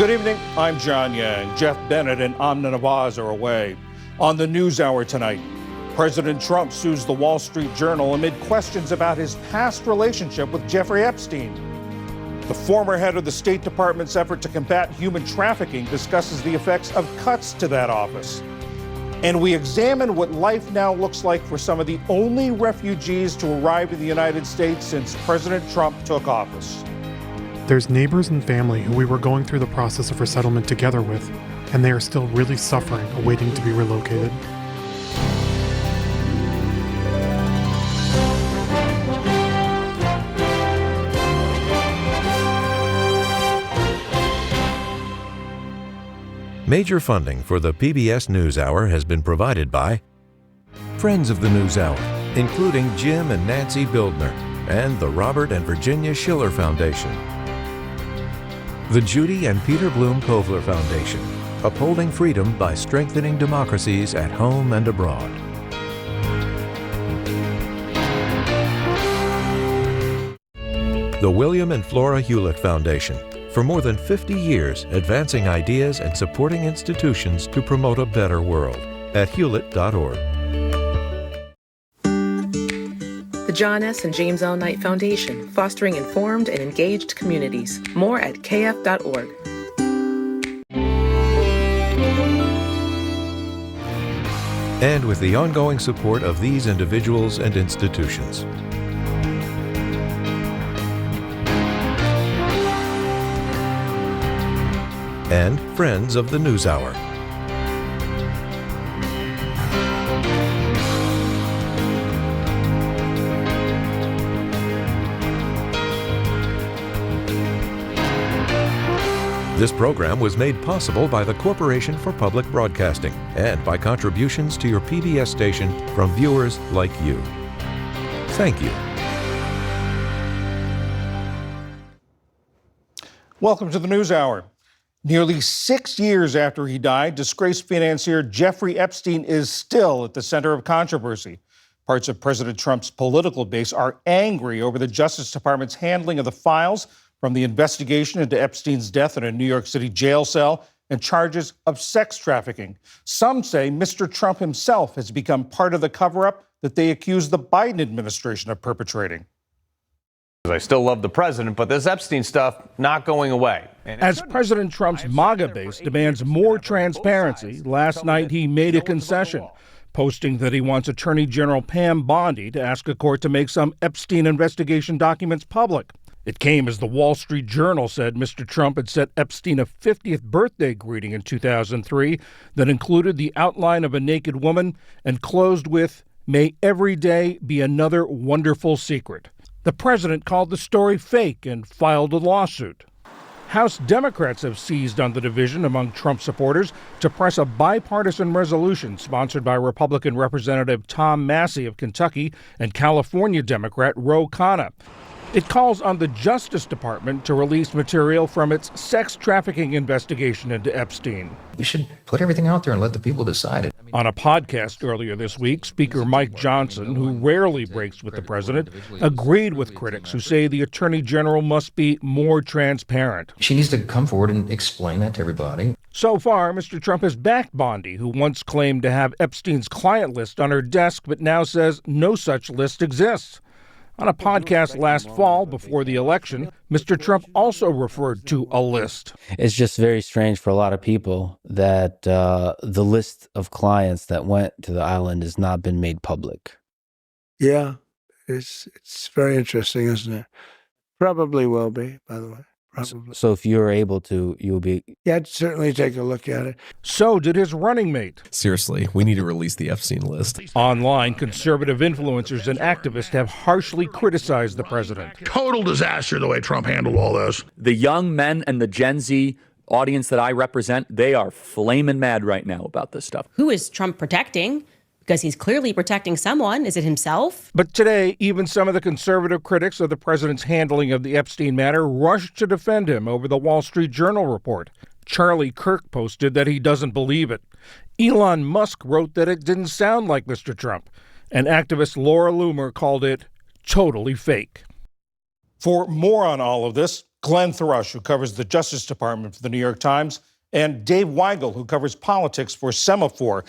Good evening, I'm John Yang. Jeff Bennett and Amna Nawaz are away. On the NewsHour tonight, President Trump sues the Wall Street Journal amid questions about his past relationship with Jeffrey Epstein. The former head of the State Department's effort to combat human trafficking discusses the effects of cuts to that office. And we examine what life now looks like for some of the only refugees to arrive in the United States since President Trump took office. There's neighbors and family who we were going through the process of resettlement together with, and they are still really suffering, awaiting to be relocated. Major funding for the PBS NewsHour has been provided by friends of the NewsHour, including Jim and Nancy Bildner and the Robert and Virginia Schiller Foundation. The Judy and Peter Bloom Kovler Foundation, upholding freedom by strengthening democracies at home and abroad. The William and Flora Hewlett Foundation, for more than 50 years advancing ideas and supporting institutions to promote a better world at hewlett.org. The John S. and James L. Knight Foundation, fostering informed and engaged communities. More at kf.org. And with the ongoing support of these individuals and institutions. And friends of the NewsHour. This program was made possible by the Corporation for Public Broadcasting and by contributions to your PBS station from viewers like you. Thank you. Welcome to the NewsHour. Nearly 6 years after he died, disgraced financier Jeffrey Epstein is still at the center of controversy. Parts of President Trump's political base are angry over the Justice Department's handling of the files from the investigation into Epstein's death in a New York City jail cell and charges of sex trafficking. Some say Mr. Trump himself has become part of the cover-up that they accuse the Biden administration of perpetrating. I still love the president, but this Epstein stuff not going away. As President Trump's MAGA base demands more transparency, last night he made a concession, posting that he wants Attorney General Pam Bondi to ask a court to make some Epstein investigation documents public. It came as the Wall Street Journal said Mr. Trump had sent Epstein a 50th birthday greeting in 2003 that included the outline of a naked woman and closed with, "May every day be another wonderful secret." The president called the story fake and filed a lawsuit. House Democrats have seized on the division among Trump supporters to press a bipartisan resolution sponsored by Republican Representative Tom Massey of Kentucky and California Democrat Ro Khanna. It calls on the Justice Department to release material from its sex trafficking investigation into Epstein. We should put everything out there and let the people decide it. On a podcast earlier this week, Speaker Mike Johnson, who rarely breaks with the president, agreed with critics who say the Attorney General must be more transparent. She needs to come forward and explain that to everybody. So far, Mr. Trump has backed Bondi, who once claimed to have Epstein's client list on her desk, but now says no such list exists. On a podcast last fall before the election, Mr. Trump also referred to a list. It's just very strange for a lot of people that the list of clients that went to the island has not been made public. Yeah, it's very interesting, isn't it? Probably will be, by the way. Probably. So if you're able to, you'll be... Yeah, I'd certainly take a look at it. So did his running mate. Seriously, we need to release the Epstein list. Online, conservative influencers and activists have harshly criticized the president. Total disaster the way Trump handled all this. The young men and the Gen Z audience that I represent, they are flaming mad right now about this stuff. Who is Trump protecting? Because he's clearly protecting someone. Is it himself? But today, even some of the conservative critics of the president's handling of the Epstein matter rushed to defend him over the Wall Street Journal report. Charlie Kirk posted that he doesn't believe it. Elon Musk wrote that it didn't sound like Mr. Trump. And activist Laura Loomer called it totally fake. For more on all of this, Glenn Thrush, who covers the Justice Department for the New York Times, and Dave Weigel, who covers politics for Semaphore.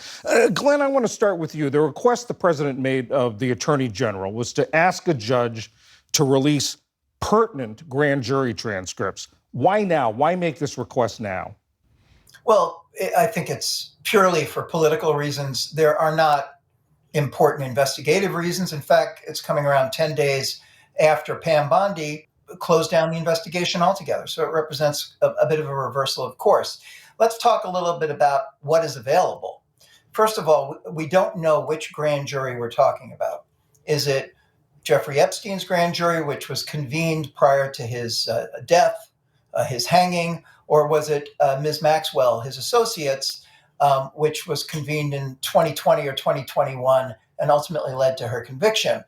Glenn, I want to start with you. The request the president made of the attorney general was to ask a judge to release pertinent grand jury transcripts. Why now? Why make this request now? Well, I think it's purely for political reasons. There are not important investigative reasons. In fact, it's coming around 10 days after Pam Bondi closed down the investigation altogether. So it represents a bit of a reversal of course. Let's talk a little bit about what is available. First of all, we don't know which grand jury we're talking about. Is it Jeffrey Epstein's grand jury, which was convened prior to his death, his hanging, or was it Ms. Maxwell, his associates, which was convened in 2020 or 2021 and ultimately led to her conviction?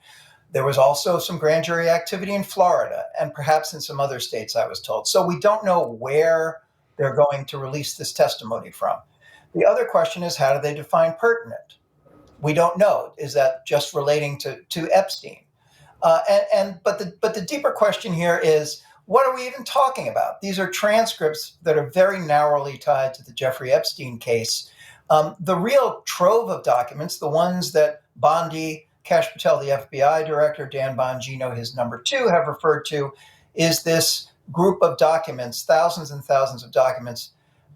There was also some grand jury activity in Florida and perhaps in some other states, I was told. So we don't know where they're going to release this testimony from. The other question is, how do they define pertinent? We don't know. Is that just relating to Epstein? But the deeper question here is, what are we even talking about? These are transcripts that are very narrowly tied to the Jeffrey Epstein case. The real trove of documents, the ones that Bondi, Kash Patel, the FBI director, Dan Bongino, his number two, have referred to, is this group of documents, thousands and thousands of documents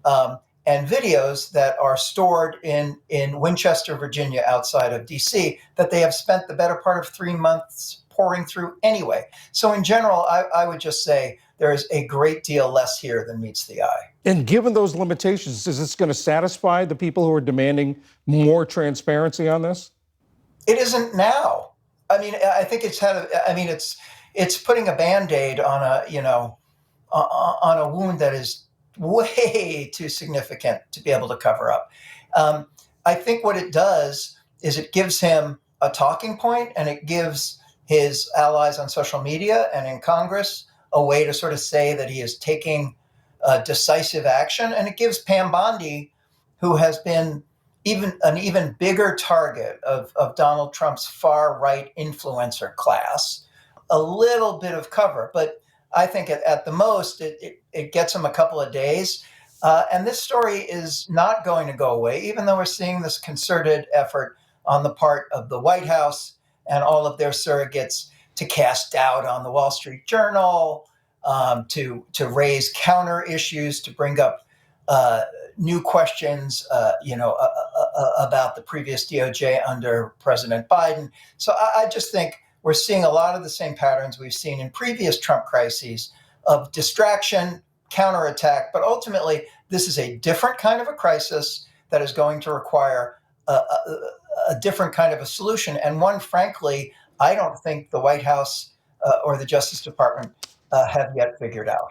and videos that are stored in Winchester, Virginia, outside of DC, that they have spent the better part of 3 months pouring through anyway. So in general, I would just say there is a great deal less here than meets the eye. And given those limitations, is this going to satisfy the people who are demanding more transparency on this? It isn't now. I mean, I think it's putting a Band-Aid on a wound that is way too significant to be able to cover up. I think what it does is it gives him a talking point, and it gives his allies on social media and in Congress a way to sort of say that he is taking decisive action. And it gives Pam Bondi, who has been an even bigger target of Donald Trump's far-right influencer class, a little bit of cover. But I think at the most, it gets him a couple of days. And this story is not going to go away, even though we're seeing this concerted effort on the part of the White House and all of their surrogates to cast doubt on the Wall Street Journal, to raise counter issues, to bring up new questions, about the previous DOJ under President Biden. So I just think we're seeing a lot of the same patterns we've seen in previous Trump crises of distraction, counterattack. But ultimately, this is a different kind of a crisis that is going to require a different kind of a solution. And one, frankly, I don't think the White House or the Justice Department have yet figured out.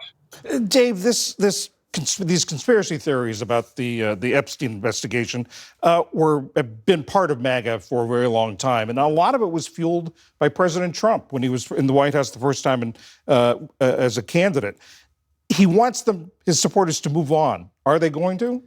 Dave, these conspiracy theories about the Epstein investigation have been part of MAGA for a very long time, and a lot of it was fueled by President Trump when he was in the White House the first time as a candidate. He wants his supporters to move on. Are they going to?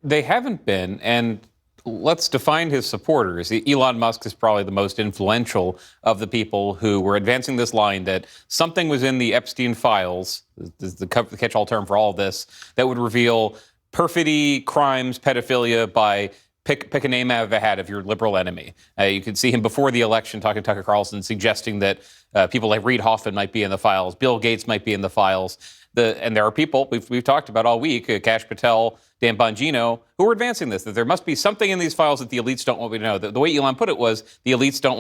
They haven't been, and let's define his supporters. Elon Musk is probably the most influential of the people who were advancing this line that something was in the Epstein files, the catch-all term for all of this, that would reveal perfidy, crimes, pedophilia by pick a name out of a hat of your liberal enemy. You could see him before the election talking to Tucker Carlson, suggesting that people like Reid Hoffman might be in the files, Bill Gates might be in the files. And there are people we've talked about all week, Kash Patel, Dan Bongino, who are advancing this, that there must be something in these files that the elites don't want me to know. The way Elon put it was the elites don't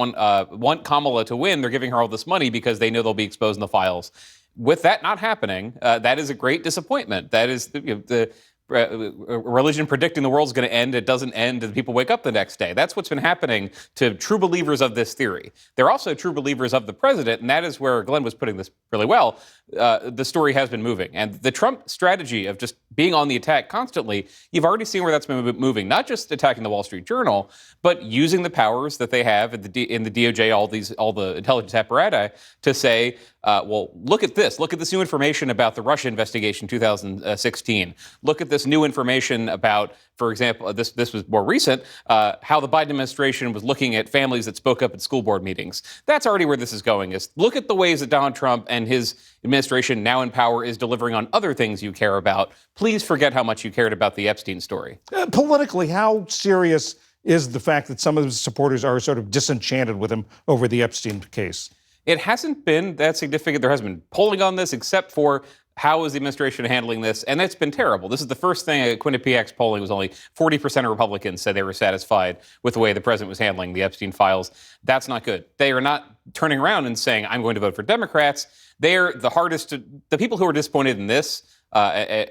want Kamala to win. They're giving her all this money because they know they'll be exposed in the files. With that not happening, that is a great disappointment. That is the religion predicting the world's going to end. It doesn't end, and people wake up the next day. That's what's been happening to true believers of this theory. They're also true believers of the president, and that is where Glenn was putting this really well. The story has been moving. And the Trump strategy of just being on the attack constantly, you've already seen where that's been moving, not just attacking the Wall Street Journal, but using the powers that they have in the DOJ, all the intelligence apparatus, to say, well, look at this. Look at this new information about the Russia investigation in 2016. Look at this new information about, for example, this was more recent, how the Biden administration was looking at families that spoke up at school board meetings. That's already where this is going, is look at the ways that Donald Trump and his administration administration now in power is delivering on other things you care about, please forget how much you cared about the Epstein story. Politically, how serious is the fact that some of his supporters are sort of disenchanted with him over the Epstein case? It hasn't been that significant. There hasn't been polling on this except for how is the administration handling this? And it's been terrible. This is the first thing. Quinnipiac's polling was only 40% of Republicans said they were satisfied with the way the president was handling the Epstein files. That's not good. They are not turning around and saying, I'm going to vote for Democrats. They're the hardest to, the people who are disappointed in this,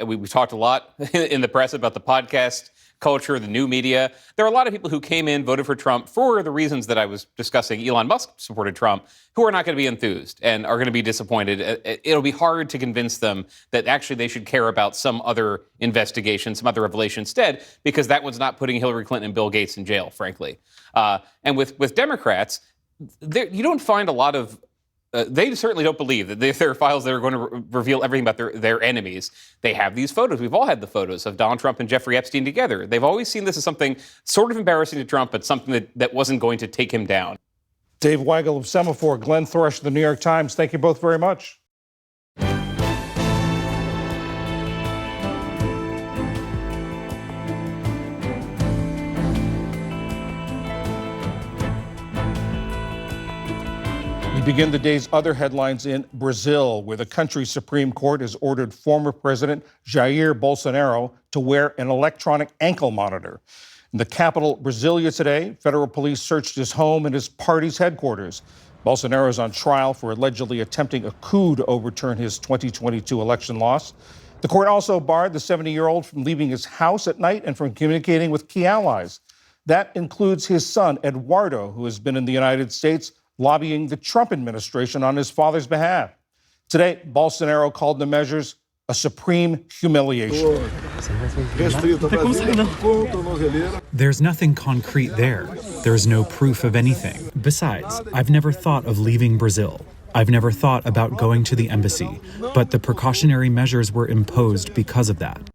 we talked a lot in the press about the podcast culture, the new media. There are a lot of people who came in, voted for Trump for the reasons that I was discussing. Elon Musk supported Trump, who are not going to be enthused and are going to be disappointed. It'll be hard to convince them that actually they should care about some other investigation, some other revelation instead, because that one's not putting Hillary Clinton and Bill Gates in jail, frankly. And with Democrats, you don't find a lot of they certainly don't believe that there are files that are going to reveal everything about their enemies. They have these photos. We've all had the photos of Donald Trump and Jeffrey Epstein together. They've always seen this as something sort of embarrassing to Trump, but something that wasn't going to take him down. Dave Weigel of Semaphore, Glenn Thrush of the New York Times, thank you both very much. We begin the day's other headlines in Brazil, where the country's Supreme Court has ordered former President Jair Bolsonaro to wear an electronic ankle monitor. In the capital, Brasilia, today, federal police searched his home and his party's headquarters. Bolsonaro is on trial for allegedly attempting a coup to overturn his 2022 election loss. The court also barred the 70-year-old from leaving his house at night and from communicating with key allies. That includes his son, Eduardo, who has been in the United States lobbying the Trump administration on his father's behalf. Today, Bolsonaro called the measures a supreme humiliation. There's nothing concrete there. There's no proof of anything. Besides, I've never thought of leaving Brazil. I've never thought about going to the embassy, but the precautionary measures were imposed because of that.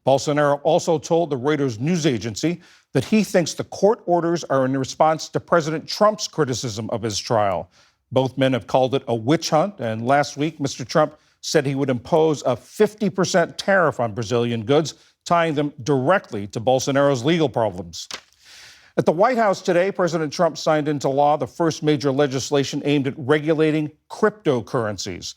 Bolsonaro also told the Reuters news agency that he thinks the court orders are in response to President Trump's criticism of his trial. Both men have called it a witch hunt, and last week, Mr. Trump said he would impose a 50% tariff on Brazilian goods, tying them directly to Bolsonaro's legal problems. At the White House today, President Trump signed into law the first major legislation aimed at regulating cryptocurrencies.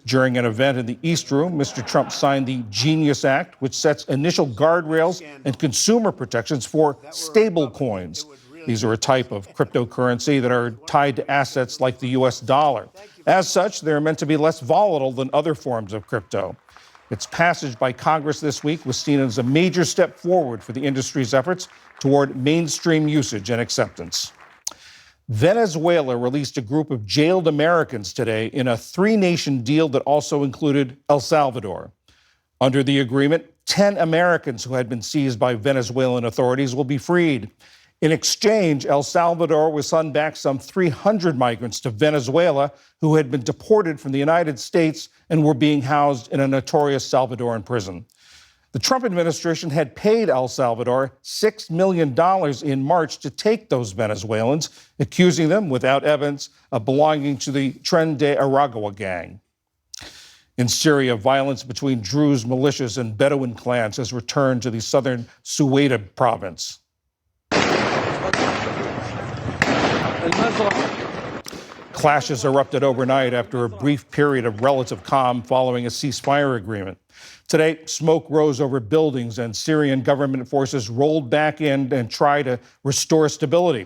During an event in the East Room, Mr. Trump signed the Genius Act, which sets initial guardrails and consumer protections for stable coins. These are a type of cryptocurrency that are tied to assets like the U.S. dollar. As such, they're meant to be less volatile than other forms of crypto. Its passage by Congress this week was seen as a major step forward for the industry's efforts toward mainstream usage and acceptance. Venezuela released a group of jailed Americans today in a three-nation deal that also included El Salvador. Under the agreement, 10 Americans who had been seized by Venezuelan authorities will be freed. In exchange, El Salvador will send back some 300 migrants to Venezuela who had been deported from the United States and were being housed in a notorious Salvadoran prison. The Trump administration had paid El Salvador $6 million in March to take those Venezuelans, accusing them, without evidence, of belonging to the Tren de Aragua gang. In Syria, violence between Druze militias and Bedouin clans has returned to the southern Suwaida province. Clashes erupted overnight after a brief period of relative calm following a ceasefire agreement. Today, smoke rose over buildings and Syrian government forces rolled back in and tried to restore stability.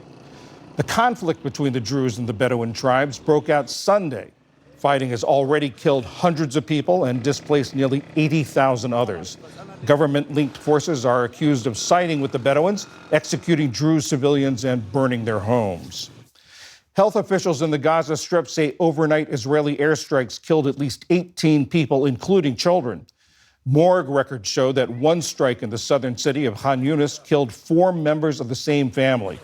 The conflict between the Druze and the Bedouin tribes broke out Sunday. Fighting has already killed hundreds of people and displaced nearly 80,000 others. Government-linked forces are accused of siding with the Bedouins, executing Druze civilians and burning their homes. Health officials in the Gaza Strip say overnight Israeli airstrikes killed at least 18 people, including children. Morgue records show that one strike in the southern city of Khan Yunis killed 4 members of the same family.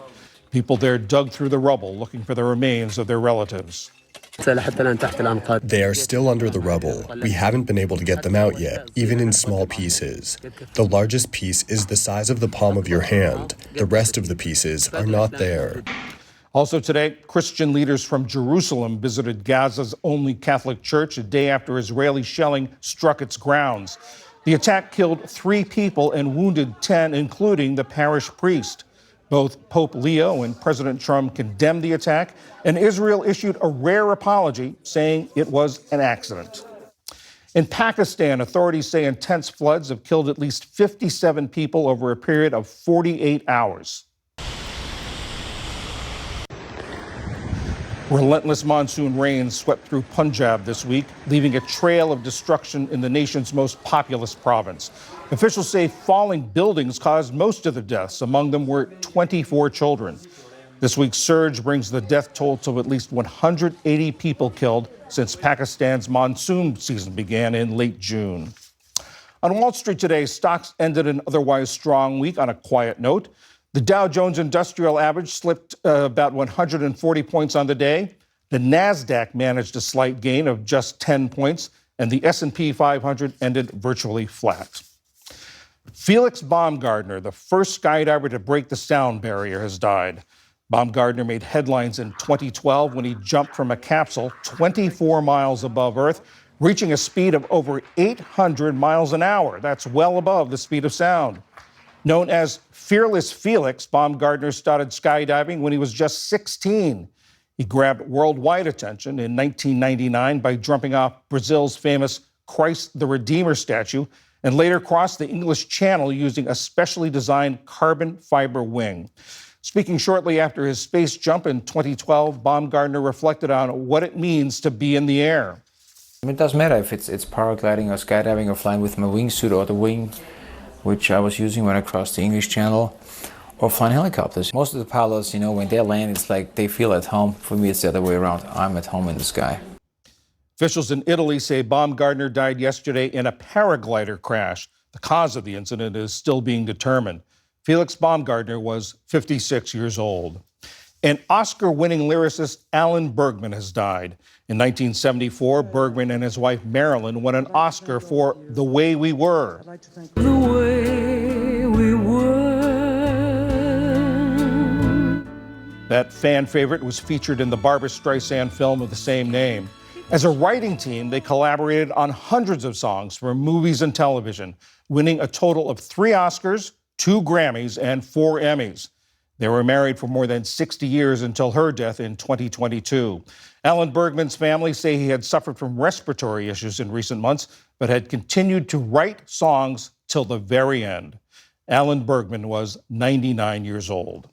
People there dug through the rubble looking for the remains of their relatives. They are still under the rubble. We haven't been able to get them out yet, even in small pieces. The largest piece is the size of the palm of your hand. The rest of the pieces are not there. Also today, Christian leaders from Jerusalem visited Gaza's only Catholic church a day after Israeli shelling struck its grounds. The attack killed 3 people and wounded 10, including the parish priest. Both Pope Leo and President Trump condemned the attack, and Israel issued a rare apology, saying it was an accident. In Pakistan, authorities say intense floods have killed at least 57 people over a period of 48 hours. Relentless monsoon rains swept through Punjab this week, leaving a trail of destruction in the nation's most populous province. Officials say falling buildings caused most of the deaths. Among them were 24 children. This week's surge brings the death toll to at least 180 people killed since Pakistan's monsoon season began in late June. On Wall Street today, stocks ended an otherwise strong week on a quiet note. The Dow Jones Industrial Average slipped about 140 points on the day. The Nasdaq managed a slight gain of just 10 points, and the S&P 500 ended virtually flat. Felix Baumgartner, the first skydiver to break the sound barrier, has died. Baumgartner made headlines in 2012 when he jumped from a capsule 24 miles above Earth, reaching a speed of over 800 miles an hour. That's well above the speed of sound. Known as Fearless Felix, Baumgartner started skydiving when he was just 16. He grabbed worldwide attention in 1999 by jumping off Brazil's famous Christ the Redeemer statue and later crossed the English Channel using a specially designed carbon fiber wing. Speaking shortly after his space jump in 2012, Baumgartner reflected on what it means to be in the air. It doesn't matter if it's paragliding or skydiving or flying with my wingsuit or the wing which I was using when I crossed the English Channel, or flying helicopters. Most of the pilots, when they land, it's like they feel at home. For me, it's the other way around. I'm at home in the sky. Officials in Italy say Baumgartner died yesterday in a paraglider crash. The cause of the incident is still being determined. Felix Baumgartner was 56 years old. And Oscar-winning lyricist Alan Bergman has died. In 1974, Bergman and his wife Marilyn won an Oscar for The Way We Were. The way we were. That fan favorite was featured in the Barbra Streisand film of the same name. As a writing team, they collaborated on hundreds of songs for movies and television, winning a total of 3 Oscars, 2 Grammys, and 4 Emmys. They were married for more than 60 years until her death in 2022. Alan Bergman's family say he had suffered from respiratory issues in recent months, but had continued to write songs till the very end. Alan Bergman was 99 years old.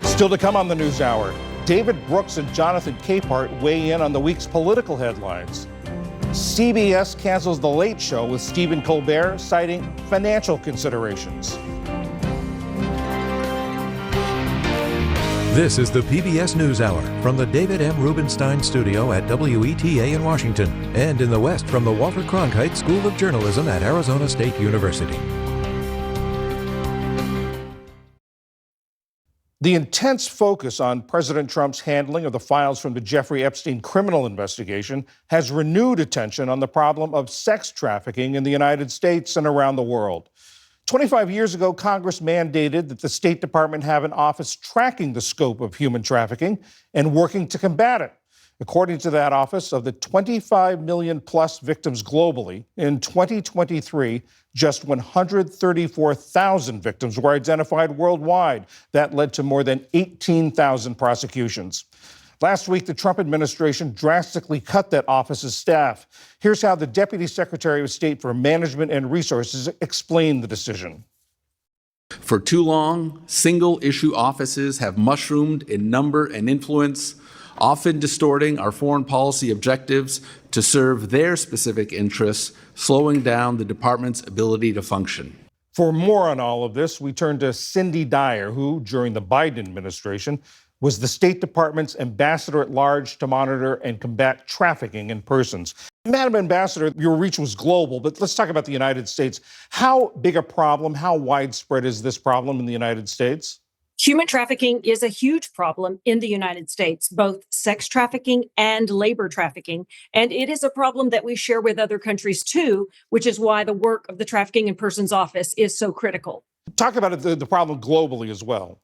Still to come on the NewsHour, David Brooks and Jonathan Capehart weigh in on the week's political headlines. CBS cancels The Late Show with Stephen Colbert, citing financial considerations. This is the PBS NewsHour from the David M. Rubenstein Studio at WETA in Washington, and in the West from the Walter Cronkite School of Journalism at Arizona State University. The intense focus on President Trump's handling of the files from the Jeffrey Epstein criminal investigation has renewed attention on the problem of sex trafficking in the United States and around the world. 25 years ago, Congress mandated that the State Department have an office tracking the scope of human trafficking and working to combat it. According to that office, of the 25 million plus victims globally, in 2023, just 134,000 victims were identified worldwide. That led to more than 18,000 prosecutions. Last week, the Trump administration drastically cut that office's staff. Here's how the Deputy Secretary of State for Management and Resources explained the decision. For too long, single-issue offices have mushroomed in number and influence, often distorting our foreign policy objectives to serve their specific interests, slowing down the department's ability to function. For more on all of this, we turn to Cindy Dyer, who, during the Biden administration, was the State Department's ambassador at large to monitor and combat trafficking in persons. Madam Ambassador, your reach was global, but let's talk about the United States. How big a problem, how widespread is this problem in the United States? Human trafficking is a huge problem in the United States, both sex trafficking and labor trafficking. And it is a problem that we share with other countries too, which is why the work of the Trafficking in Persons Office is so critical. Talk about the problem globally as well.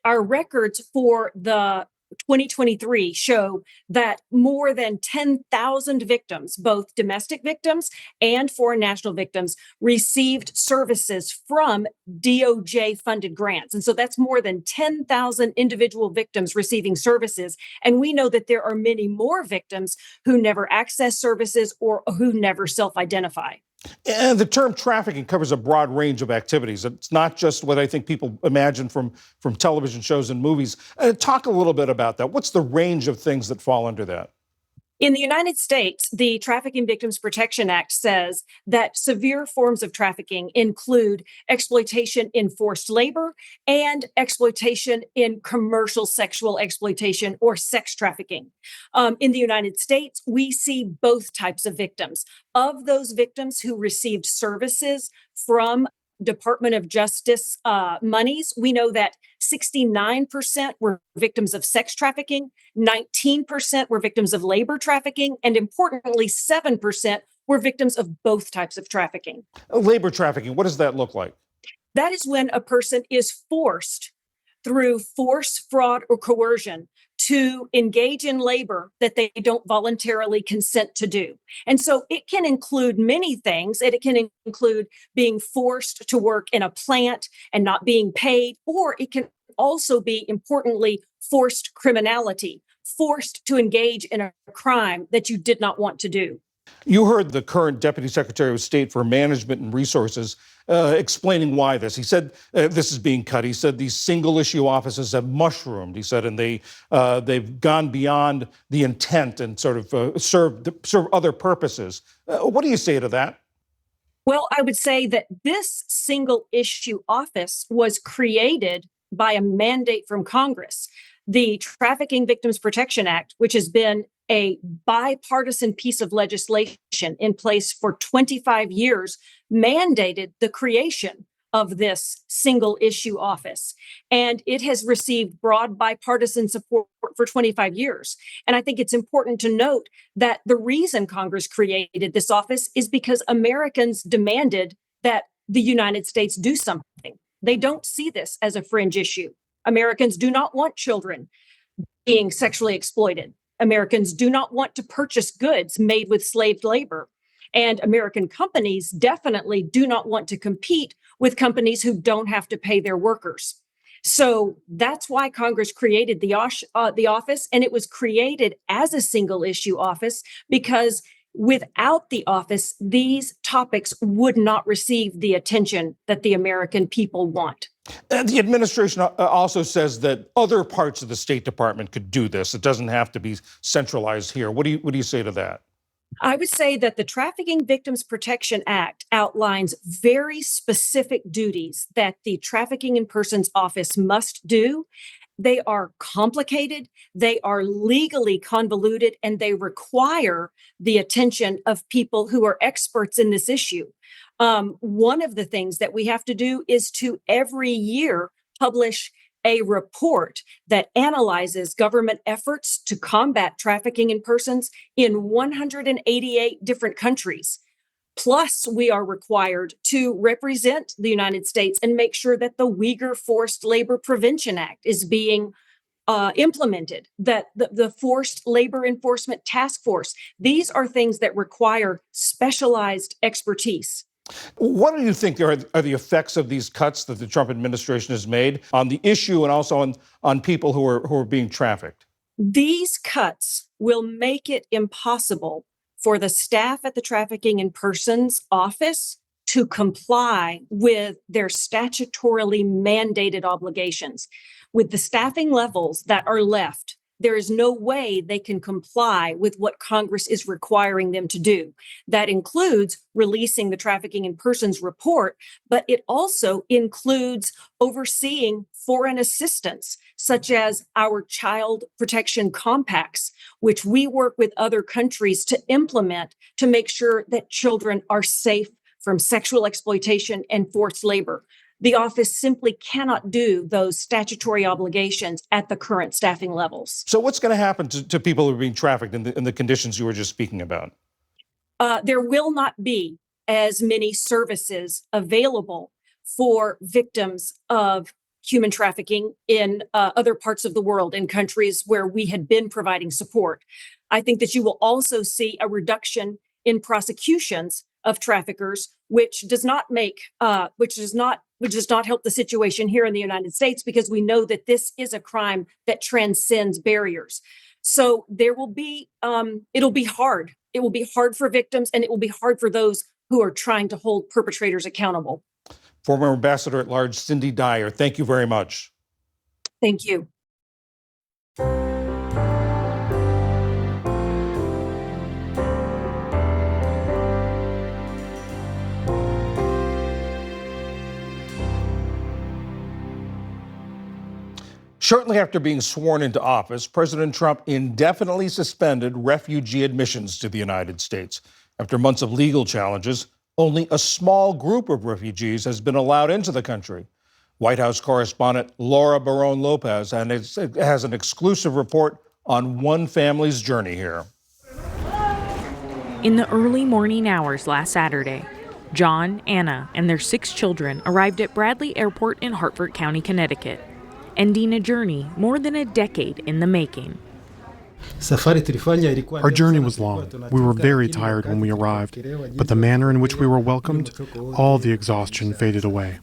Our records for the 2023 show that more than 10,000 victims, both domestic victims and foreign national victims, received services from DOJ funded grants. And so that's more than 10,000 individual victims receiving services. And we know that there are many more victims who never access services or who never self-identify. And the term trafficking covers a broad range of activities. It's not just what I think people imagine from television shows and movies. Talk a little bit about that. What's the range of things that fall under that? In the United States, the Trafficking Victims Protection Act says that severe forms of trafficking include exploitation in forced labor and exploitation in commercial sexual exploitation or sex trafficking. In the United States, we see both types of victims. Of those victims who received services from Department of Justice monies, we know that 69% were victims of sex trafficking, 19% were victims of labor trafficking, and importantly, 7% were victims of both types of trafficking. Labor trafficking, what does that look like? That is when a person is forced through force, fraud, or coercion to engage in labor that they don't voluntarily consent to do. And so it can include many things. It can include being forced to work in a plant and not being paid, or it can also be, importantly, forced criminality, forced to engage in a crime that you did not want to do. You heard the current Deputy Secretary of State for Management and Resources explaining why this. He said this is being cut. He said these single-issue offices have mushroomed. He said, and they've gone beyond the intent and sort of serve other purposes. What do you say to that? Well, I would say that this single-issue office was created by a mandate from Congress. The Trafficking Victims Protection Act, which has been a bipartisan piece of legislation in place for 25 years, mandated the creation of this single issue office. And it has received broad bipartisan support for 25 years. And I think it's important to note that the reason Congress created this office is because Americans demanded that the United States do something. They don't see this as a fringe issue. Americans do not want children being sexually exploited. Americans do not want to purchase goods made with slave labor. And American companies definitely do not want to compete with companies who don't have to pay their workers. So that's why Congress created the office, and it was created as a single issue office because without the office, these topics would not receive the attention that the American people want. And the administration also says that other parts of the State Department could do this. It doesn't have to be centralized here. What do you say to that? I would say that the Trafficking Victims Protection Act outlines very specific duties that the Trafficking in Persons Office must do. They are complicated, they are legally convoluted, and they require the attention of people who are experts in this issue. One of the things that we have to do is to every year publish a report that analyzes government efforts to combat trafficking in persons in 188 different countries. Plus, we are required to represent the United States and make sure that the Uyghur Forced Labor Prevention Act is being implemented, that the Forced Labor Enforcement Task Force. These are things that require specialized expertise. What do you think are the effects of these cuts that the Trump administration has made on the issue and also on people who are being trafficked? These cuts will make it impossible for the staff at the Trafficking in Persons Office to comply with their statutorily mandated obligations. With the staffing levels that are left, there is no way they can comply with what Congress is requiring them to do. That includes releasing the Trafficking in Persons report, but it also includes overseeing foreign assistance, such as our child protection compacts, which we work with other countries to implement to make sure that children are safe from sexual exploitation and forced labor. The office simply cannot do those statutory obligations at the current staffing levels. So what's going to happen to people who are being trafficked in the conditions you were just speaking about? There will not be as many services available for victims of human trafficking in other parts of the world, in countries where we had been providing support. I think that you will also see a reduction in prosecutions of traffickers, which does not help the situation here in the United States, because we know that this is a crime that transcends barriers. So there will be, it'll be hard. It will be hard for victims, and it will be hard for those who are trying to hold perpetrators accountable. Former Ambassador at Large Cindy Dyer, thank you very much. Thank you. Shortly after being sworn into office, President Trump indefinitely suspended refugee admissions to the United States. After months of legal challenges, only a small group of refugees has been allowed into the country. White House correspondent Laura Barone Lopez has an exclusive report on one family's journey here. In the early morning hours last Saturday, John, Anna, and their 6 children arrived at Bradley Airport in Hartford County, Connecticut, ending a journey more than a decade in the making. Our journey was long. We were very tired when we arrived, but the manner in which we were welcomed, all the exhaustion faded away.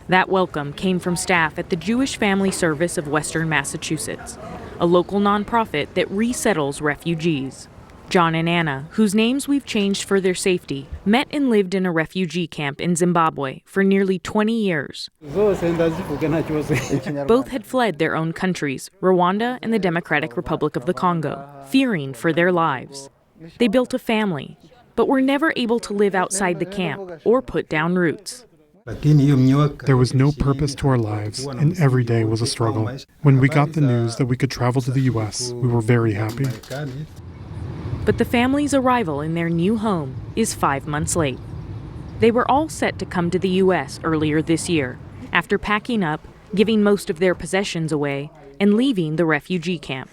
That welcome came from staff at the Jewish Family Service of Western Massachusetts, a local nonprofit that resettles refugees. John and Anna, whose names we've changed for their safety, met and lived in a refugee camp in Zimbabwe for nearly 20 years. Both had fled their own countries, Rwanda and the Democratic Republic of the Congo, fearing for their lives. They built a family, but were never able to live outside the camp or put down roots. There was no purpose to our lives, and every day was a struggle. When we got the news that we could travel to the U.S., we were very happy. But the family's arrival in their new home is 5 months late. They were all set to come to the U.S. earlier this year, after packing up, giving most of their possessions away, and leaving the refugee camp.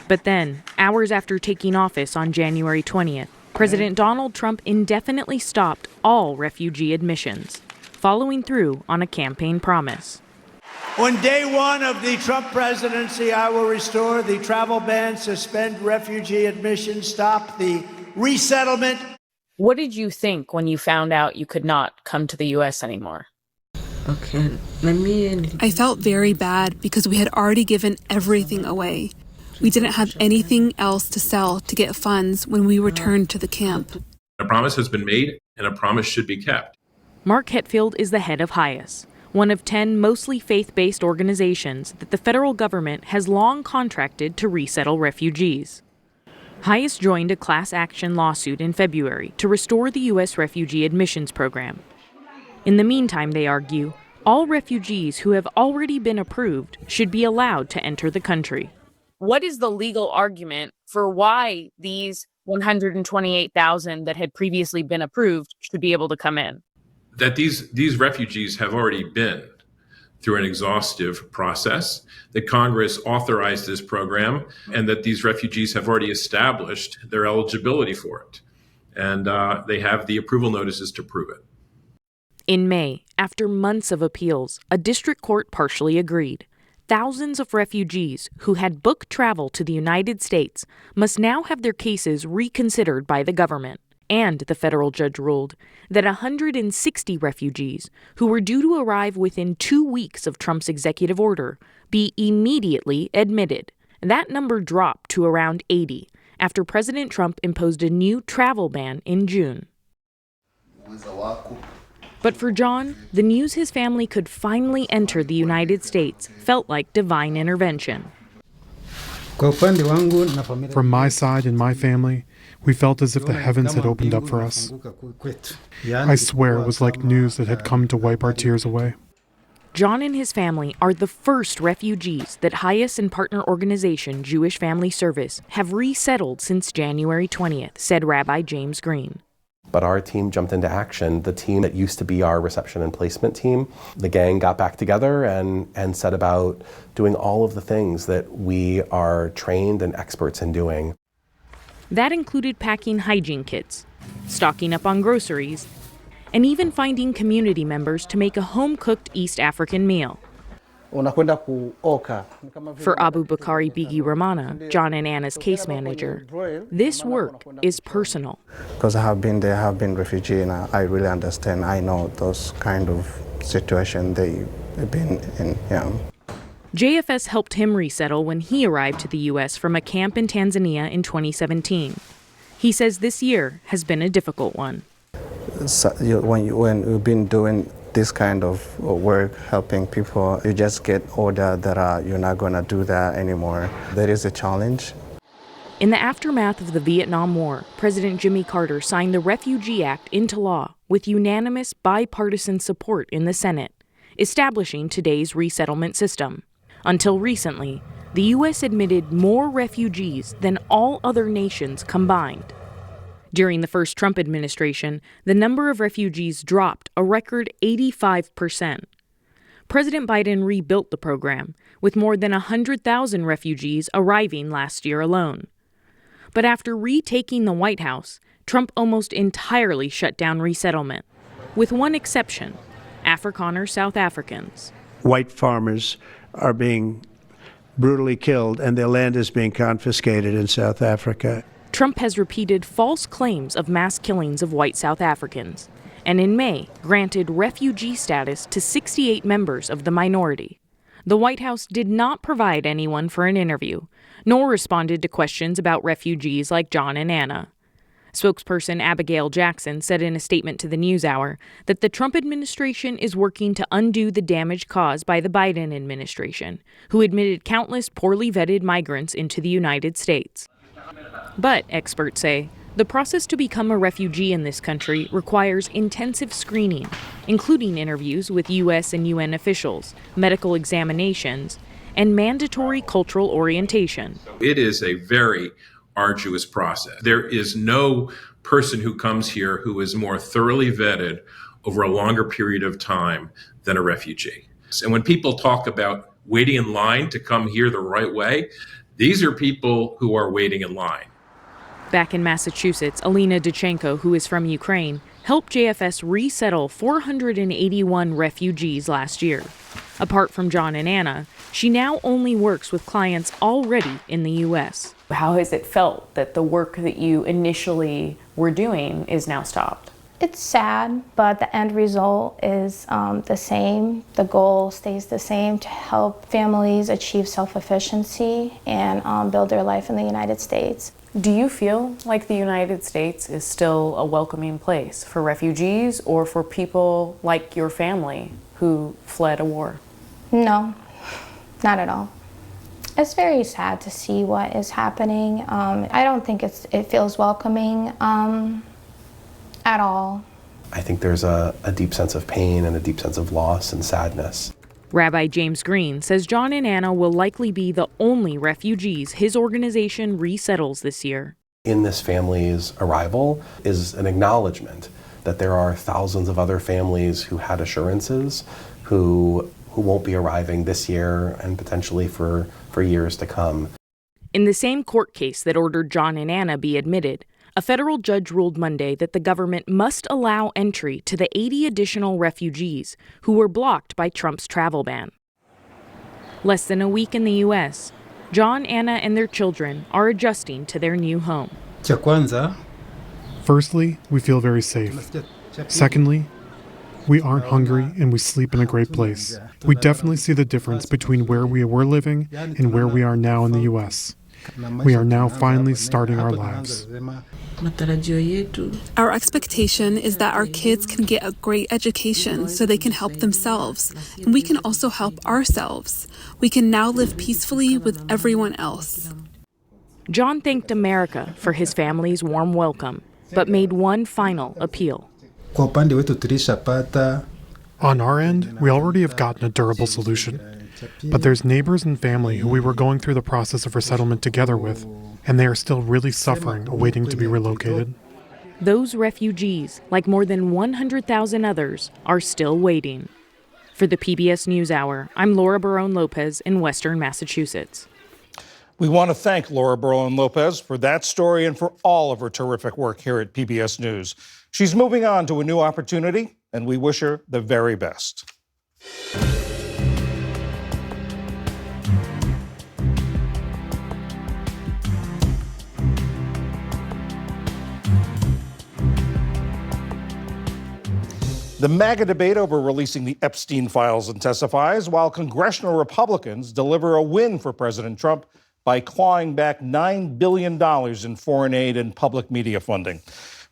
But then, hours after taking office on January 20th, President Donald Trump indefinitely stopped all refugee admissions, following through on a campaign promise. On day one of the Trump presidency, I will restore the travel ban, suspend refugee admissions, stop the resettlement. What did you think when you found out you could not come to the U.S. anymore? I felt very bad because we had already given everything away. We didn't have anything else to sell to get funds when we returned to the camp. A promise has been made, and a promise should be kept. Mark Hetfield is the head of HIAS, one of 10 mostly faith-based organizations that the federal government has long contracted to resettle refugees. HIAS joined a class action lawsuit in February to restore the U.S. refugee admissions program. In the meantime, they argue, all refugees who have already been approved should be allowed to enter the country. What is the legal argument for why these 128,000 that had previously been approved should be able to come in? That these refugees have already been through an exhaustive process, that Congress authorized this program, and that these refugees have already established their eligibility for it. And they have the approval notices to prove it. In May, after months of appeals, a district court partially agreed. Thousands of refugees who had booked travel to the United States must now have their cases reconsidered by the government. And the federal judge ruled that 160 refugees who were due to arrive within 2 weeks of Trump's executive order be immediately admitted. That number dropped to around 80 after President Trump imposed a new travel ban in June. But for John, the news his family could finally enter the United States felt like divine intervention. From my side and my family, we felt as if the heavens had opened up for us. I swear it was like news that had come to wipe our tears away. John and his family are the first refugees that HIAS and partner organization Jewish Family Service have resettled since January 20th, said Rabbi James Green. But our team jumped into action. The team that used to be our reception and placement team, the gang got back together and set about doing all of the things that we are trained and experts in doing. That included packing hygiene kits, stocking up on groceries, and even finding community members to make a home-cooked East African meal. For Abu Bakari Bigi Ramana, John and Anna's case manager, this work is personal. Because I have been there, I have been refugee, and I really understand. I know those kind of situations they've been in. Yeah. JFS helped him resettle when he arrived to the U.S. from a camp in Tanzania in 2017. He says this year has been a difficult one. So when you've been doing this kind of work, helping people, you just get order that you're not going to do that anymore. That is a challenge. In the aftermath of the Vietnam War, President Jimmy Carter signed the Refugee Act into law with unanimous bipartisan support in the Senate, establishing today's resettlement system. Until recently, the U.S. admitted more refugees than all other nations combined. During the first Trump administration, the number of refugees dropped a record 85%. President Biden rebuilt the program, with more than 100,000 refugees arriving last year alone. But after retaking the White House, Trump almost entirely shut down resettlement, with one exception: Afrikaner South Africans. White farmers are being brutally killed, and their land is being confiscated in South Africa. Trump has repeated false claims of mass killings of white South Africans, and in May granted refugee status to 68 members of the minority. The White House did not provide anyone for an interview, nor responded to questions about refugees like John and Anna. Spokesperson Abigail Jackson said in a statement to the NewsHour that the Trump administration is working to undo the damage caused by the Biden administration, who admitted countless poorly vetted migrants into the United States. But, experts say, the process to become a refugee in this country requires intensive screening, including interviews with U.S. and UN officials, medical examinations, and mandatory cultural orientation. It is a very arduous process. There is no person who comes here who is more thoroughly vetted over a longer period of time than a refugee. And when people talk about waiting in line to come here the right way, these are people who are waiting in line. Back in Massachusetts, Alina Duchenko, who is from Ukraine, helped JFS resettle 481 refugees last year. Apart from John and Anna, she now only works with clients already in the U.S. How has it felt that the work that you initially were doing is now stopped? It's sad, but the end result is the same. The goal stays the same: to help families achieve self-sufficiency and build their life in the United States. Do you feel like the United States is still a welcoming place for refugees or for people like your family who fled a war? No, not at all. It's very sad to see what is happening. I don't think it feels welcoming at all. I think there's a deep sense of pain and a deep sense of loss and sadness. Rabbi James Green says John and Anna will likely be the only refugees his organization resettles this year. In this family's arrival is an acknowledgement that there are thousands of other families who had assurances who won't be arriving this year and potentially for years to come. In the same court case that ordered John and Anna be admitted, a federal judge ruled Monday that the government must allow entry to the 80 additional refugees who were blocked by Trump's travel ban. Less than a week in the U.S., John, Anna, and their children are adjusting to their new home. Firstly, we feel very safe. Secondly, we aren't hungry and we sleep in a great place. We definitely see the difference between where we were living and where we are now in the U.S. We are now finally starting our lives. Our expectation is that our kids can get a great education so they can help themselves, and we can also help ourselves. We can now live peacefully with everyone else. John thanked America for his family's warm welcome, but made one final appeal. On our end, we already have gotten a durable solution. But there's neighbors and family who we were going through the process of resettlement together with, and they are still really suffering, waiting to be relocated. Those refugees, like more than 100,000 others, are still waiting. For the PBS NewsHour, I'm Laura Barone-Lopez in Western Massachusetts. We want to thank Laura Barone-Lopez for that story and for all of her terrific work here at PBS News. She's moving on to a new opportunity, and we wish her the very best. The MAGA debate over releasing the Epstein files intensifies, while congressional Republicans deliver a win for President Trump by clawing back $9 billion in foreign aid and public media funding.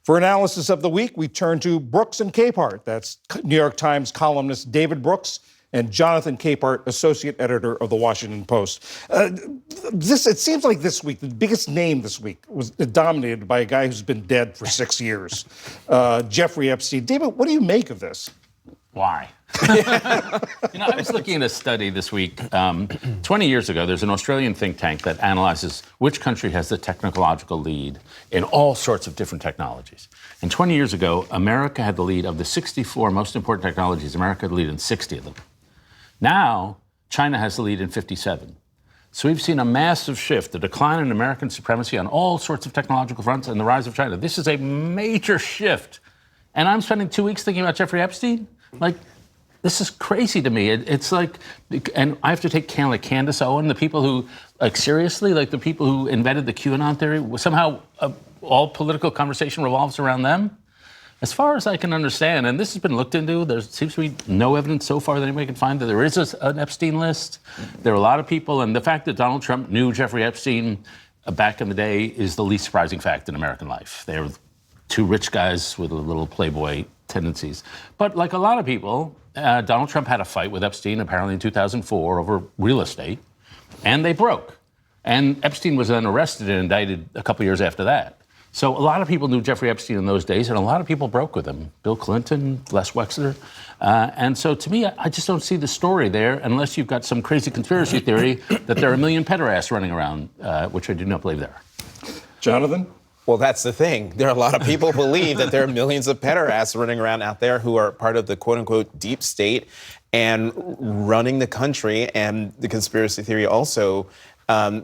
For analysis of the week, we turn to Brooks and Capehart. That's New York Times columnist David Brooks and Jonathan Capehart, associate editor of The Washington Post. It seems like this week, the biggest name this week was dominated by a guy who's been dead for 6 years, Jeffrey Epstein. David, what do you make of this? Why? I was looking at a study this week. 20 years ago, there's an Australian think tank that analyzes which country has the technological lead in all sorts of different technologies. And 20 years ago, America had the lead of the 64 most important technologies. America had the lead in 60 of them. Now, China has the lead in 57. So we've seen a massive shift, a decline in American supremacy on all sorts of technological fronts and the rise of China. This is a major shift. And I'm spending 2 weeks thinking about Jeffrey Epstein? Like, this is crazy to me. It's like, and I have to take Candace Owen, the people who, like, seriously, like the people who invented the QAnon theory, somehow all political conversation revolves around them? As far as I can understand, and this has been looked into, there seems to be no evidence so far that anybody can find that there is an Epstein list. There are a lot of people, and the fact that Donald Trump knew Jeffrey Epstein back in the day is the least surprising fact in American life. They're two rich guys with a little playboy tendencies. But like a lot of people, Donald Trump had a fight with Epstein apparently in 2004 over real estate, and they broke. And Epstein was then arrested and indicted a couple years after that. So a lot of people knew Jeffrey Epstein in those days, and a lot of people broke with him. Bill Clinton, Les Wexner. And so to me, I just don't see the story there unless you've got some crazy conspiracy theory that there are a million pederasts running around, which I do not believe there are. Jonathan? Well, that's the thing. There are a lot of people who believe that there are millions of pederasts running around out there who are part of the quote-unquote deep state and running the country. And the conspiracy theory also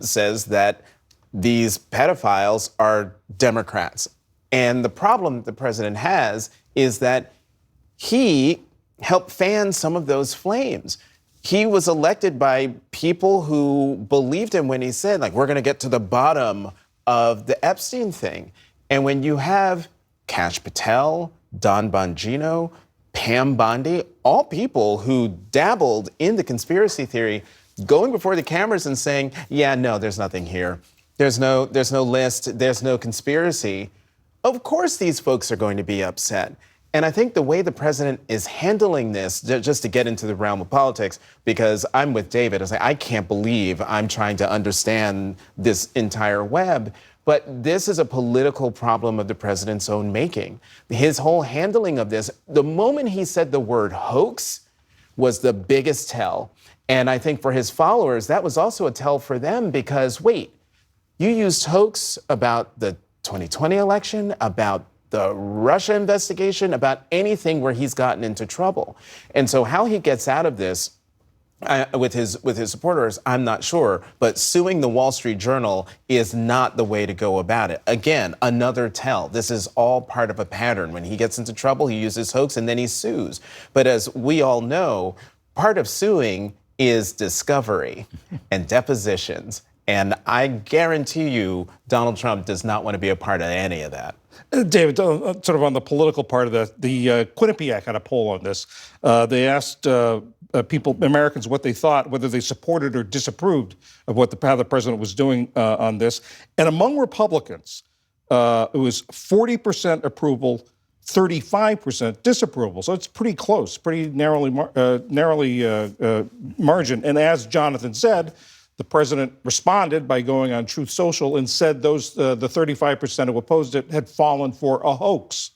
says that these pedophiles are Democrats. And the problem the president has is that he helped fan some of those flames. He was elected by people who believed him when he said, like, we're going to get to the bottom of the Epstein thing. And when you have Kash Patel, Don Bongino, Pam Bondi, all people who dabbled in the conspiracy theory, going before the cameras and saying, yeah, no, there's nothing here. There's no list, there's no conspiracy. Of course these folks are going to be upset. And I think the way the president is handling this, just to get into the realm of politics, because I'm with David, I can't believe I'm trying to understand this entire web. But this is a political problem of the president's own making. His whole handling of this, the moment he said the word hoax was the biggest tell. And I think for his followers, that was also a tell for them because, wait, you used hoax about the 2020 election, about the Russia investigation, about anything where he's gotten into trouble. And so how he gets out of this with his supporters, I'm not sure. But suing the Wall Street Journal is not the way to go about it. Again, another tell. This is all part of a pattern. When he gets into trouble, he uses hoax and then he sues. But as we all know, part of suing is discovery and depositions. And I guarantee you, Donald Trump does not want to be a part of any of that. David, sort of on the political part of that, the Quinnipiac had a poll on this. They asked Americans what they thought, whether they supported or disapproved of how the president was doing on this. And among Republicans, it was 40% approval, 35% disapproval. So it's pretty close, pretty narrowly margin. And as Jonathan said, the president responded by going on Truth Social and said the 35% who opposed it had fallen for a hoax.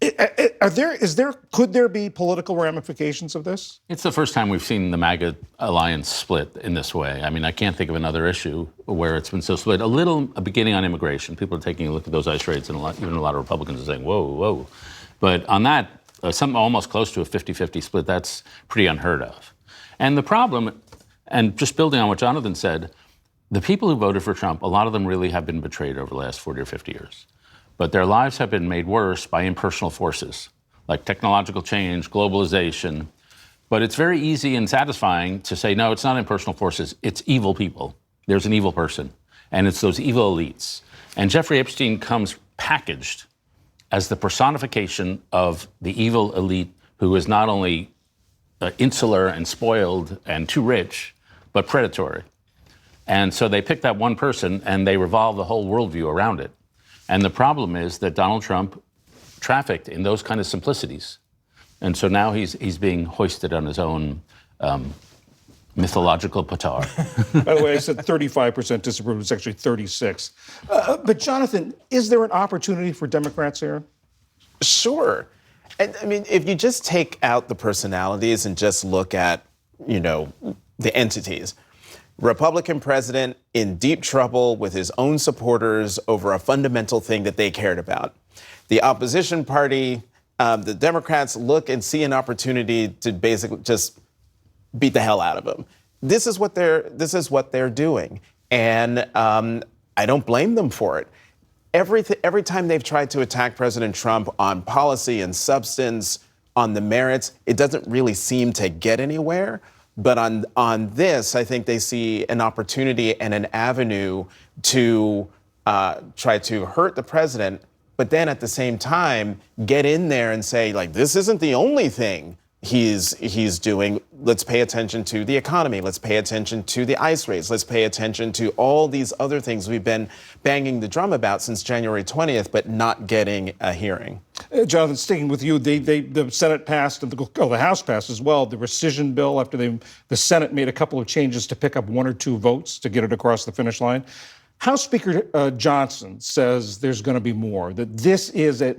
Could there be political ramifications of this? It's the first time we've seen the MAGA alliance split in this way. I mean, I can't think of another issue where it's been so split. A beginning on immigration. People are taking a look at those ICE raids, and even a lot of Republicans are saying, whoa, whoa. But on that, something almost close to a 50-50 split, that's pretty unheard of. And the problem, and just building on what Jonathan said, the people who voted for Trump, a lot of them really have been betrayed over the last 40 or 50 years. But their lives have been made worse by impersonal forces, like technological change, globalization. But it's very easy and satisfying to say, no, it's not impersonal forces, it's evil people. There's an evil person, and it's those evil elites. And Jeffrey Epstein comes packaged as the personification of the evil elite who is not only insular and spoiled and too rich, but predatory. And so they picked that one person and they revolve the whole worldview around it. And the problem is that Donald Trump trafficked in those kind of simplicities. And so now he's being hoisted on his own mythological petard. By the way, I said 35% disapproval. It's actually 36. But Jonathan, is there an opportunity for Democrats here? Sure. And, I mean, if you just take out the personalities and just look at, the entities, Republican president in deep trouble with his own supporters over a fundamental thing that they cared about. The opposition party, the Democrats look and see an opportunity to basically just beat the hell out of him. This is what they're doing, and I don't blame them for it. Every time they've tried to attack President Trump on policy and substance, on the merits, it doesn't really seem to get anywhere. But on this, I think they see an opportunity and an avenue to try to hurt the president, but then at the same time, get in there and say, like, this isn't the only thing he's doing. Let's pay attention to the economy. Let's pay attention to the ICE raids. Let's pay attention to all these other things we've been banging the drum about since January 20th, but not getting a hearing. Jonathan, sticking with you, the Senate passed, the House passed as well, the rescission bill after the Senate made a couple of changes to pick up 1 or 2 votes to get it across the finish line. House Speaker Johnson says there's going to be more, that this is a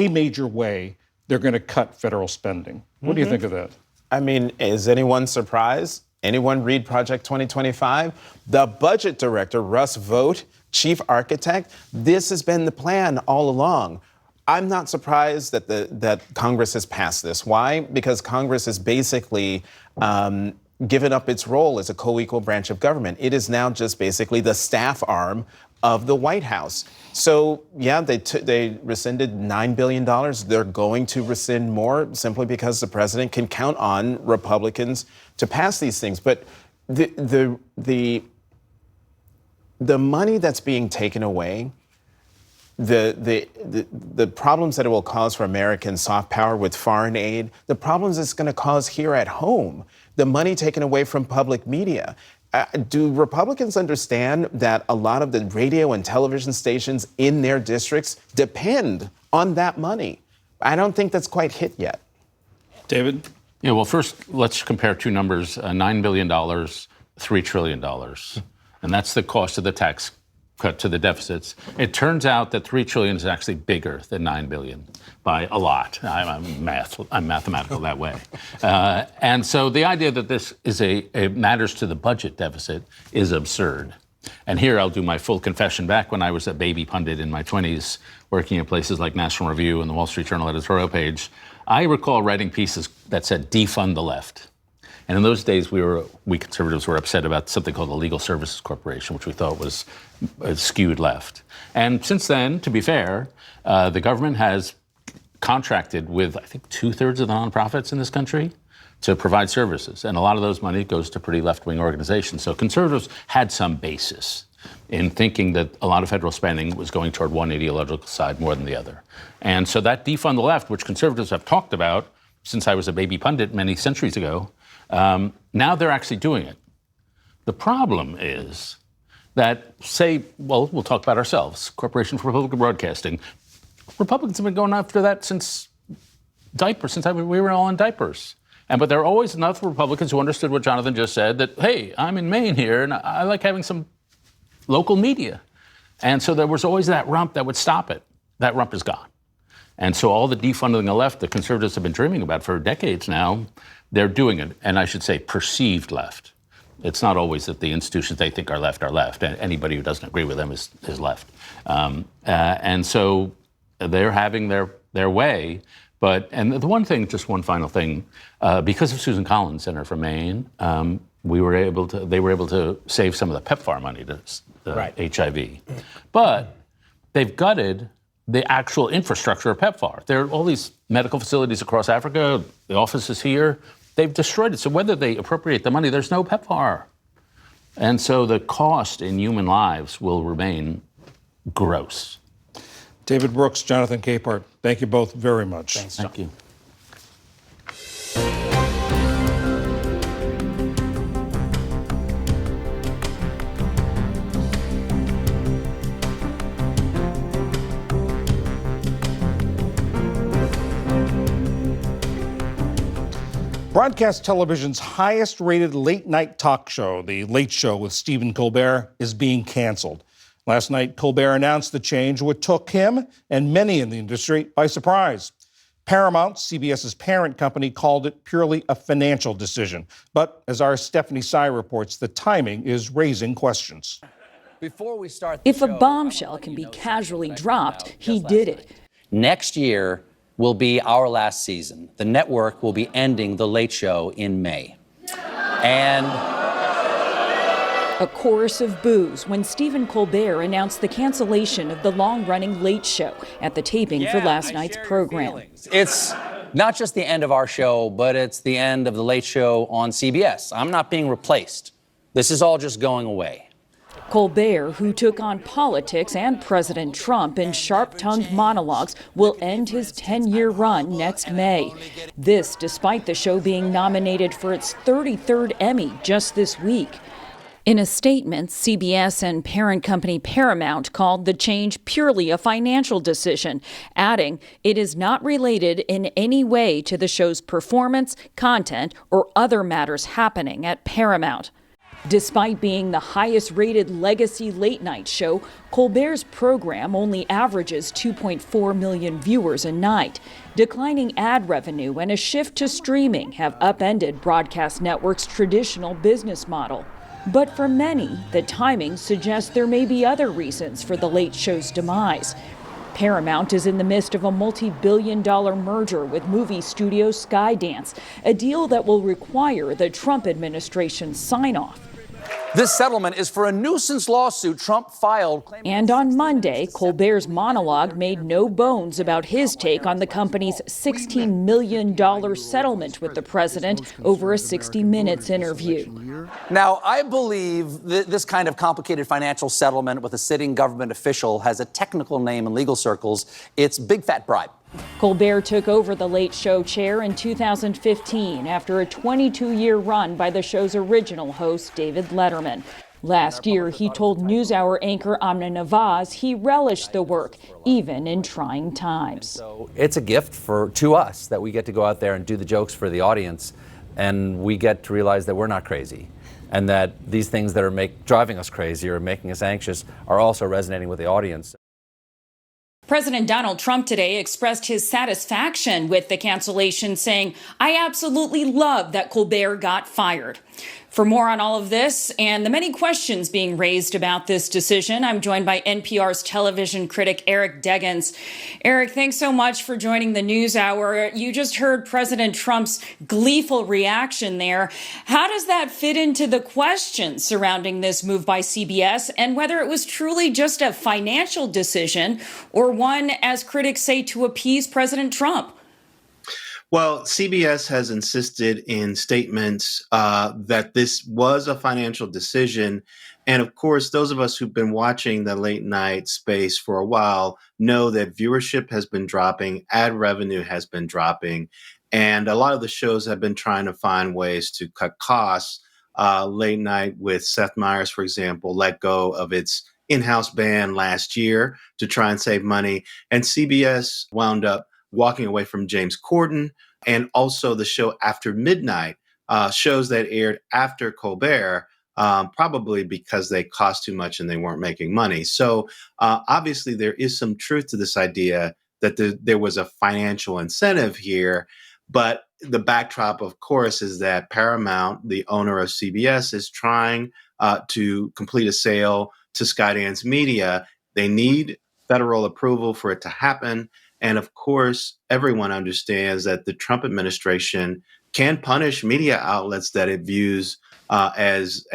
major way they're going to cut federal spending. What do you think of that? I mean, is anyone surprised? Anyone read Project 2025? The budget director, Russ Vought, chief architect, this has been the plan all along. I'm not surprised that Congress has passed this. Why? Because Congress has basically given up its role as a co-equal branch of government. It is now just basically the staff arm of the White House. So, yeah, they rescinded $9 billion. They're going to rescind more simply because the president can count on Republicans to pass these things. But the money that's being taken away, the problems that it will cause for American soft power with foreign aid, the problems it's going to cause here at home, the money taken away from public media. Do Republicans understand that a lot of the radio and television stations in their districts depend on that money? I don't think that's quite hit yet. David? Yeah, well, first, let's compare two numbers, $9 billion, $3 trillion. And that's the cost of the tax cut to the deficits. It turns out that $3 trillion is actually bigger than $9 billion by a lot. I'm mathematical that way. And so the idea that this is matters to the budget deficit is absurd. And here I'll do my full confession. Back when I was a baby pundit in my 20s, working at places like National Review and the Wall Street Journal editorial page, I recall writing pieces that said, defund the left. And in those days, we conservatives were upset about something called the Legal Services Corporation, which we thought was skewed left. And since then, to be fair, the government has contracted with, I think, 2/3 of the nonprofits in this country to provide services. And a lot of those money goes to pretty left-wing organizations. So conservatives had some basis in thinking that a lot of federal spending was going toward one ideological side more than the other. And so that defund the left, which conservatives have talked about since I was a baby pundit many centuries ago, now they're actually doing it. The problem is that, we'll talk about ourselves, Corporation for Public Broadcasting. Republicans have been going after that since we were all in diapers. But there are always enough Republicans who understood what Jonathan just said, that, hey, I'm in Maine here, and I like having some local media. And so there was always that rump that would stop it. That rump is gone. And so all the defunding the left, the conservatives have been dreaming about for decades now, they're doing it, and I should say perceived left. It's not always that the institutions they think are left. Anybody who doesn't agree with them is left. And so they're having their way. And the one thing, just one final thing, because of Susan Collins, Senator from Maine, they were able to save some of the PEPFAR money to HIV. But they've gutted the actual infrastructure of PEPFAR. There are all these medical facilities across Africa, the offices here. They've destroyed it. So whether they appropriate the money, there's no PEPFAR. And so the cost in human lives will remain gross. David Brooks, Jonathan Capehart, thank you both very much. Thank you. Broadcast television's highest-rated late-night talk show, The Late Show with Stephen Colbert, is being canceled. Last night, Colbert announced the change, which took him and many in the industry by surprise. Paramount, CBS's parent company, called it purely a financial decision. But as our Stephanie Sy reports, the timing is raising questions. If a bombshell can be casually dropped, he did it. Next year will be our last season. The network will be ending The Late Show in May. And a chorus of boos when Stephen Colbert announced the cancellation of the long-running Late Show at the taping for last night's program. it's not just the end of our show, but it's the end of The Late Show on CBS. I'm not being replaced. This is all just going away. Colbert, who took on politics and President Trump in sharp-tongued monologues, will end his 10-year run next May. This despite the show being nominated for its 33rd Emmy just this week. In a statement, CBS and parent company Paramount called the change purely a financial decision, adding it is not related in any way to the show's performance, content, or other matters happening at Paramount. Despite being the highest-rated legacy late-night show, Colbert's program only averages 2.4 million viewers a night. Declining ad revenue and a shift to streaming have upended broadcast networks' traditional business model. But for many, the timing suggests there may be other reasons for the Late Show's demise. Paramount is in the midst of a multi-billion-dollar merger with movie studio Skydance, a deal that will require the Trump administration's sign-off. This settlement is for a nuisance lawsuit Trump filed. And on Monday, Colbert's monologue made no bones about his take on the company's $16 million settlement with the president over a 60 Minutes interview. Now, I believe this kind of complicated financial settlement with a sitting government official has a technical name in legal circles. It's big fat bribe. Colbert took over the Late Show chair in 2015 after a 22-year run by the show's original host, David Letterman. Last year, he told NewsHour anchor Amna Nawaz he relished the work, even in trying times. It's a gift to us that we get to go out there and do the jokes for the audience, and we get to realize that we're not crazy, and that these things that are driving us crazy or making us anxious are also resonating with the audience. President Donald Trump today expressed his satisfaction with the cancellation, saying, "I absolutely love that Colbert got fired." For more on all of this and the many questions being raised about this decision, I'm joined by NPR's television critic Eric Deggans. Eric, thanks so much for joining the NewsHour. You just heard President Trump's gleeful reaction there. How does that fit into the questions surrounding this move by CBS and whether it was truly just a financial decision or one, as critics say, to appease President Trump? Well, CBS has insisted in statements that this was a financial decision. And of course, those of us who've been watching the late night space for a while know that viewership has been dropping, ad revenue has been dropping, and a lot of the shows have been trying to find ways to cut costs. Late night with Seth Meyers, for example, let go of its in-house band last year to try and save money. And CBS wound up walking away from James Corden, and also the show After Midnight, shows that aired after Colbert, probably because they cost too much and they weren't making money. So obviously there is some truth to this idea that there was a financial incentive here, but the backdrop, of course, is that Paramount, the owner of CBS, is trying to complete a sale to Skydance Media. They need federal approval for it to happen. And of course, everyone understands that the Trump administration can punish media outlets that it views as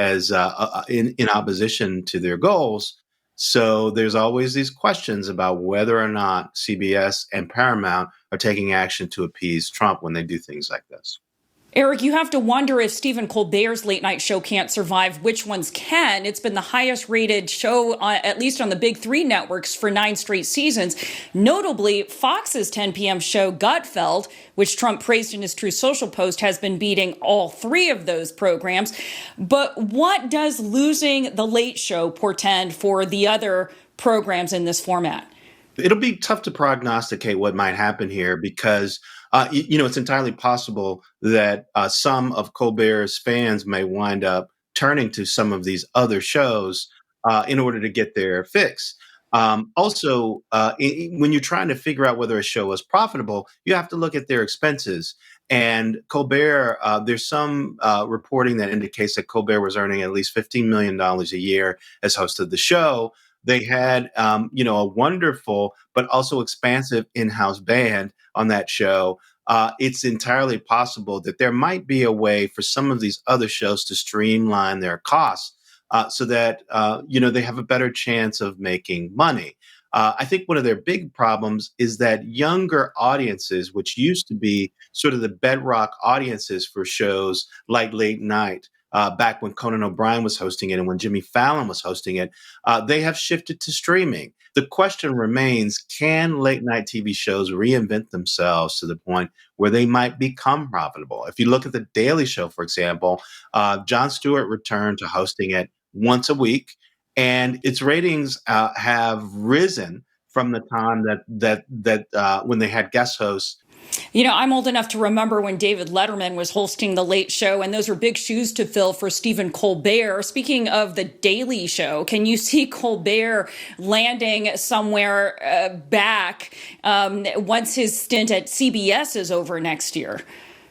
in opposition to their goals. So there's always these questions about whether or not CBS and Paramount are taking action to appease Trump when they do things like this. Eric, you have to wonder if Stephen Colbert's late night show can't survive, which ones can. It's been the highest rated show, at least on the big three networks, for 9 straight seasons. Notably, Fox's 10 p.m. show Gutfeld, which Trump praised in his Truth Social post, has been beating all 3 of those programs. But what does losing the Late Show portend for the other programs in this format? It'll be tough to prognosticate what might happen here because It's entirely possible that some of Colbert's fans may wind up turning to some of these other shows in order to get their fix. When you're trying to figure out whether a show is profitable, you have to look at their expenses. And Colbert, there's some reporting that indicates that Colbert was earning at least $15 million a year as host of the show. They had, a wonderful but also expansive in-house band on that show. It's entirely possible that there might be a way for some of these other shows to streamline their costs so that, they have a better chance of making money. I think one of their big problems is that younger audiences, which used to be sort of the bedrock audiences for shows like Late Night, back when Conan O'Brien was hosting it and when Jimmy Fallon was hosting it, they have shifted to streaming. The question remains, can late night TV shows reinvent themselves to the point where they might become profitable? If you look at The Daily Show, for example, Jon Stewart returned to hosting it once a week, and its ratings have risen from the time that when they had guest hosts. I'm old enough to remember when David Letterman was hosting The Late Show, and those were big shoes to fill for Stephen Colbert. Speaking of The Daily Show, can you see Colbert landing somewhere back once his stint at CBS is over next year?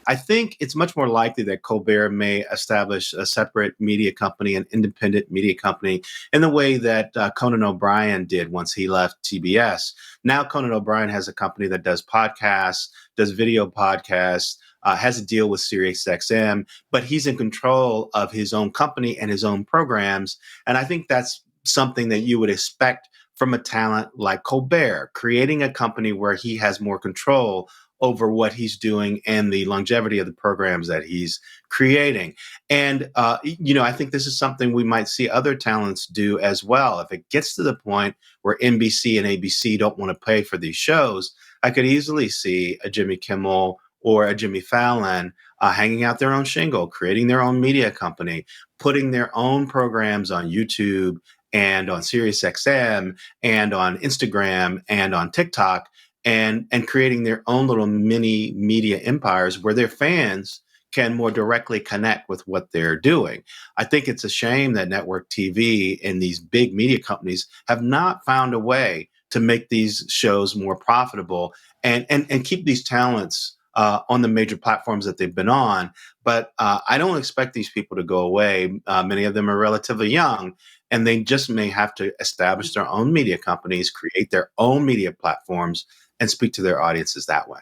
I think it's much more likely that Colbert may establish a separate media company, an independent media company, in the way that Conan O'Brien did once he left TBS. Now Conan O'Brien has a company that does podcasts, does video podcasts, has a deal with SiriusXM, but he's in control of his own company and his own programs. And I think that's something that you would expect from a talent like Colbert, creating a company where he has more control over what he's doing and the longevity of the programs that he's creating. And, I think this is something we might see other talents do as well. If it gets to the point where NBC and ABC don't want to pay for these shows, I could easily see a Jimmy Kimmel or a Jimmy Fallon hanging out their own shingle, creating their own media company, putting their own programs on YouTube and on SiriusXM and on Instagram and on TikTok, and creating their own little mini media empires where their fans can more directly connect with what they're doing. I think it's a shame that network TV and these big media companies have not found a way to make these shows more profitable and keep these talents on the major platforms that they've been on. But I don't expect these people to go away. Many of them are relatively young, and they just may have to establish their own media companies, create their own media platforms, and speak to their audiences that way.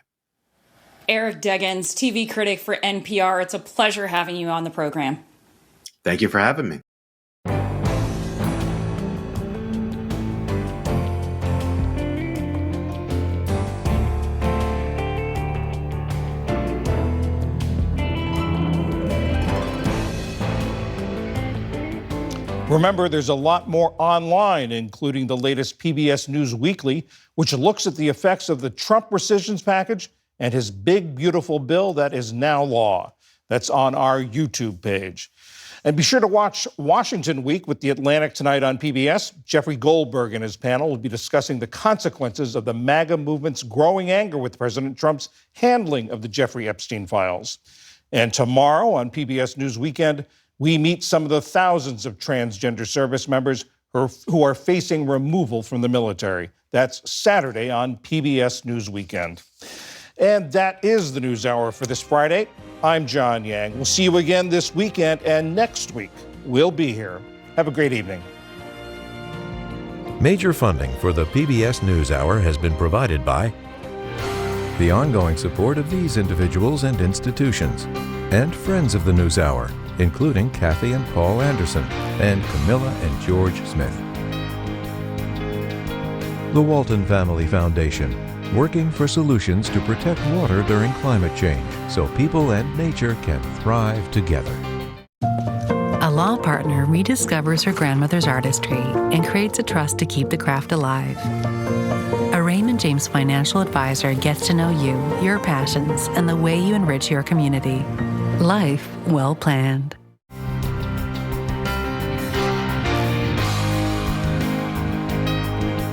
Eric Deggans, TV critic for NPR. It's a pleasure having you on the program. Thank you for having me. Remember, there's a lot more online, including the latest PBS News Weekly, which looks at the effects of the Trump rescissions package and his big, beautiful bill that is now law. That's on our YouTube page. And be sure to watch Washington Week with The Atlantic tonight on PBS. Jeffrey Goldberg and his panel will be discussing the consequences of the MAGA movement's growing anger with President Trump's handling of the Jeffrey Epstein files. And tomorrow on PBS News Weekend, we meet some of the thousands of transgender service members who are facing removal from the military. That's Saturday on PBS News Weekend. And that is the News Hour for this Friday. I'm John Yang. We'll see you again this weekend, and next week we'll be here. Have a great evening. Major funding for the PBS News Hour has been provided by the ongoing support of these individuals and institutions, and friends of the News Hour, including Kathy and Paul Anderson, and Camilla and George Smith. The Walton Family Foundation, working for solutions to protect water during climate change so people and nature can thrive together. A law partner rediscovers her grandmother's artistry and creates a trust to keep the craft alive. A Raymond James financial advisor gets to know you, your passions, and the way you enrich your community. Life well planned.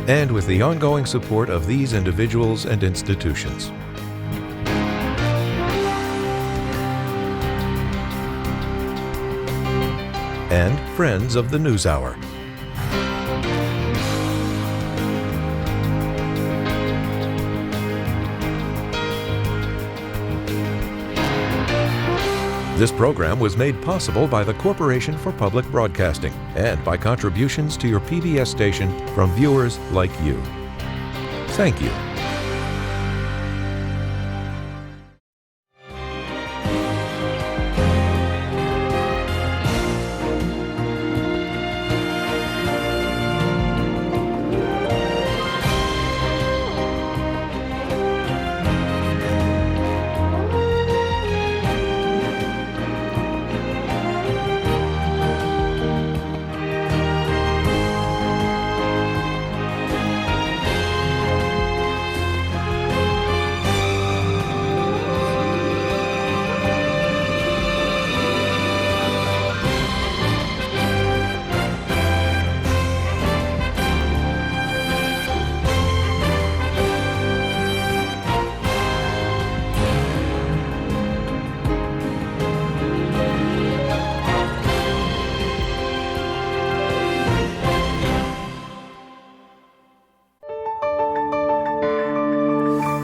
And with the ongoing support of these individuals and institutions. and Friends of the NewsHour. This program was made possible by the Corporation for Public Broadcasting and by contributions to your PBS station from viewers like you. Thank you.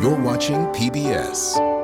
You're watching PBS.